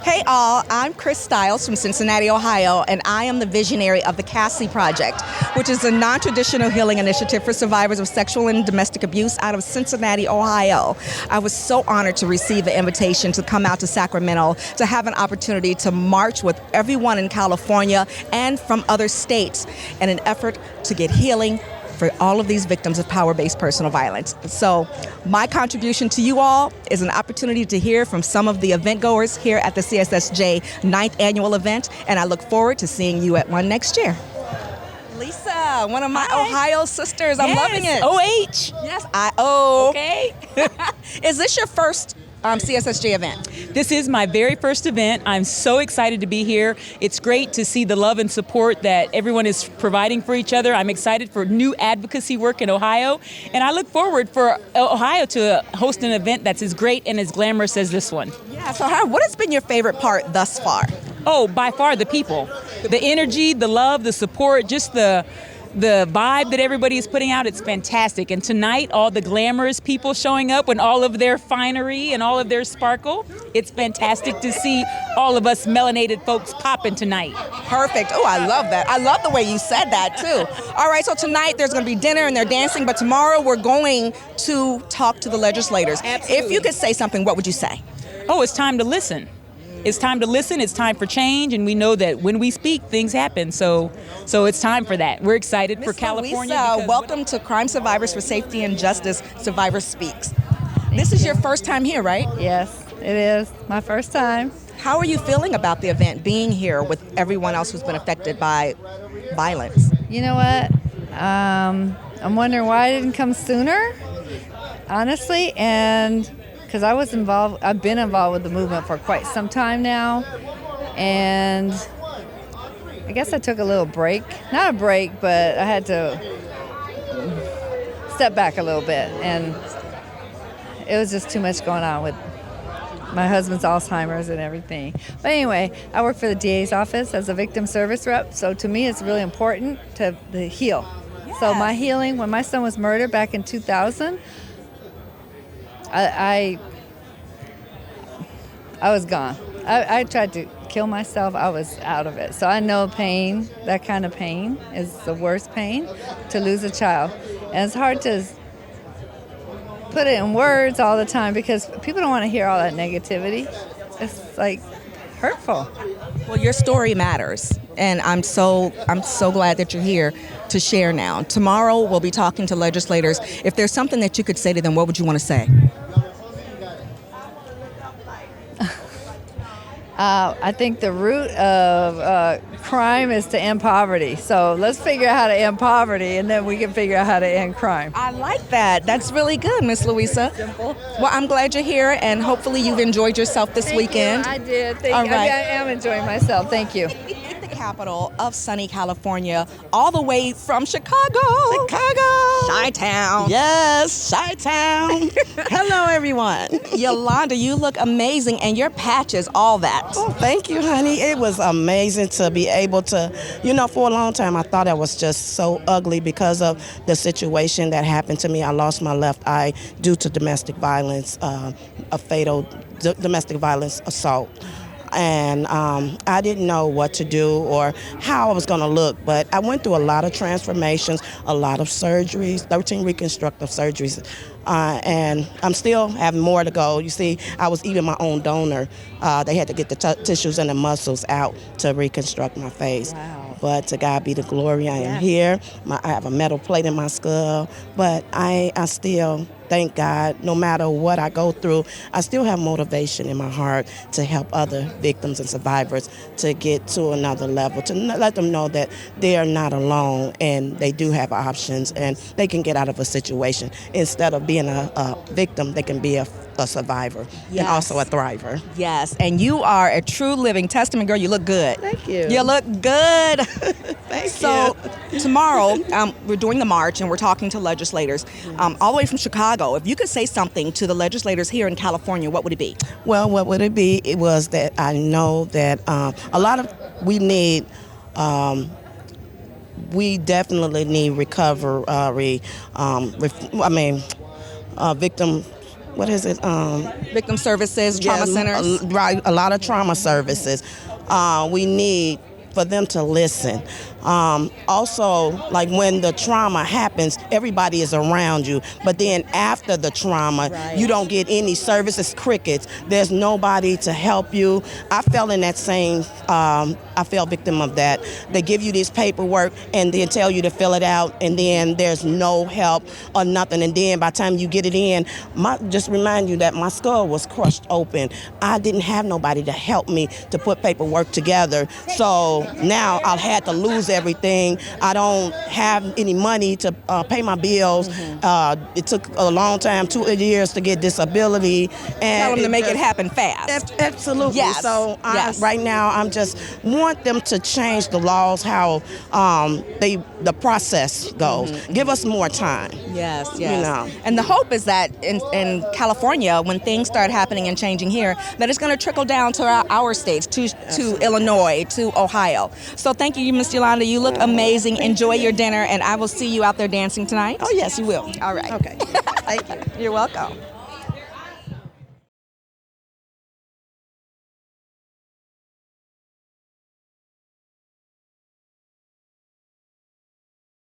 Hey all, I'm Chris Stiles from Cincinnati, Ohio, and I am the visionary of the K.A.S.S.I.E project, which is a non-traditional healing initiative for survivors of sexual and domestic abuse out of Cincinnati, Ohio. I was so honored to receive the invitation to come out to Sacramento to have an opportunity to march with everyone in California and from other states in an effort to get healing for all of these victims of power-based personal violence. So my contribution to you all is an opportunity to hear from some of the event goers here at the CSSJ 9th annual event, and I look forward to seeing you at one next year. Lisa, one of my Ohio sisters, I'm loving it. OH. Yes, I-O. Okay. Is this your first CSSJ event? This is my very first event. I'm so excited to be here. It's great to see the love and support that everyone is providing for each other. I'm excited for new advocacy work in Ohio, and I look forward for Ohio to host an event that's as great and as glamorous as this one. Yeah, so what has been your favorite part thus far? Oh, by far the people. The energy, the love, the support, just the vibe that everybody is putting out, it's fantastic. And tonight, all the glamorous people showing up and all of their finery and all of their sparkle, it's fantastic to see all of us melanated folks popping tonight. Perfect. Oh, I love that. I love the way you said that, too. All right, so tonight there's going to be dinner and they're dancing, but tomorrow we're going to talk to the legislators. Absolutely. If you could say something, what would you say? Oh, it's time to listen. It's time to listen, it's time for change, and we know that when we speak, things happen. So it's time for that. We're excited for California. Louisa, welcome to Crime Survivors for Safety and Justice, Survivor Speaks. This is your first time here, right? Yes, it is. My first time. How are you feeling about the event, being here with everyone else who's been affected by violence? You know what? I'm wondering why it didn't come sooner, honestly, and because I've been involved with the movement for quite some time now, and I guess I took a little break. Not a break, but I had to step back a little bit, and it was just too much going on with my husband's Alzheimer's and everything. But anyway, I work for the DA's office as a victim service rep, so to me it's really important to heal. Yeah. So my healing, when my son was murdered back in 2000, I was gone. I tried to kill myself. I was out of it. So I know pain, that kind of pain is the worst pain, to lose a child. And it's hard to put it in words all the time because people don't want to hear all that negativity. It's like hurtful. Well, your story matters, and I'm so glad that you're here to share now. Tomorrow we'll be talking to legislators. If there's something that you could say to them, what would you want to say? I think the root of crime is to end poverty. So let's figure out how to end poverty, and then we can figure out how to end crime. I like that. That's really good, Miss Louisa. Simple. Well, I'm glad you're here, and hopefully you've enjoyed yourself this weekend. I did. All right. I am enjoying myself. Thank you. The capital of sunny California, all the way from Chicago. Chi-town. Yes, Chi-town. Hello, everyone. Yolanda, you look amazing, and your patches, all that. Oh, thank you, honey. It was amazing to be able to, for a long time I thought I was just so ugly because of the situation that happened to me. I lost my left eye due to domestic violence, a fatal domestic violence assault. And I didn't know what to do or how I was going to look, but I went through a lot of transformations, a lot of surgeries, 13 reconstructive surgeries, and I'm still having more to go. You see, I was even my own donor. They had to get the tissues and the muscles out to reconstruct my face. Wow. But to God be the glory, I am here. I have a metal plate in my skull, but I still thank God, no matter what I go through, I still have motivation in my heart to help other victims and survivors to get to another level, to let them know that they are not alone and they do have options and they can get out of a situation. Instead of being a victim, they can be a survivor and also a thriver. Yes, and you are a true living testament, girl. You look good. Thank you. You look good. Thank So you. tomorrow, we're doing the march and we're talking to legislators all the way from Chicago. If you could say something to the legislators here in California, what would it be? Well, what would it be? It was that I know that we definitely need recovery, victim what is it? Victim services, trauma centers. Right, a lot of trauma services. We need for them to listen. Also, like when the trauma happens, everybody is around you. But then after the trauma, you don't get any services, crickets. There's nobody to help you. I fell in that same, I fell victim of that. They give you this paperwork and then tell you to fill it out, and then there's no help or nothing. And then by the time you get it in, just remind you that my skull was crushed open. I didn't have nobody to help me to put paperwork together. So now I've had to lose everything. I don't have any money to pay my bills. It took a long time, 2 years to get disability. And Tell them to make it happen fast. Absolutely. Yes. So right now, I'm just want them to change the laws, how the process goes. Give us more time. Yes, yes. You know. And the hope is that in California, when things start happening and changing here, that it's going to trickle down to our states, to Illinois, to Ohio. So thank you, Ms. Yolanda. You look amazing. Enjoy your dinner, and I will see you out there dancing tonight. Oh, yes, you will. All right. Okay. Thank you. You're welcome.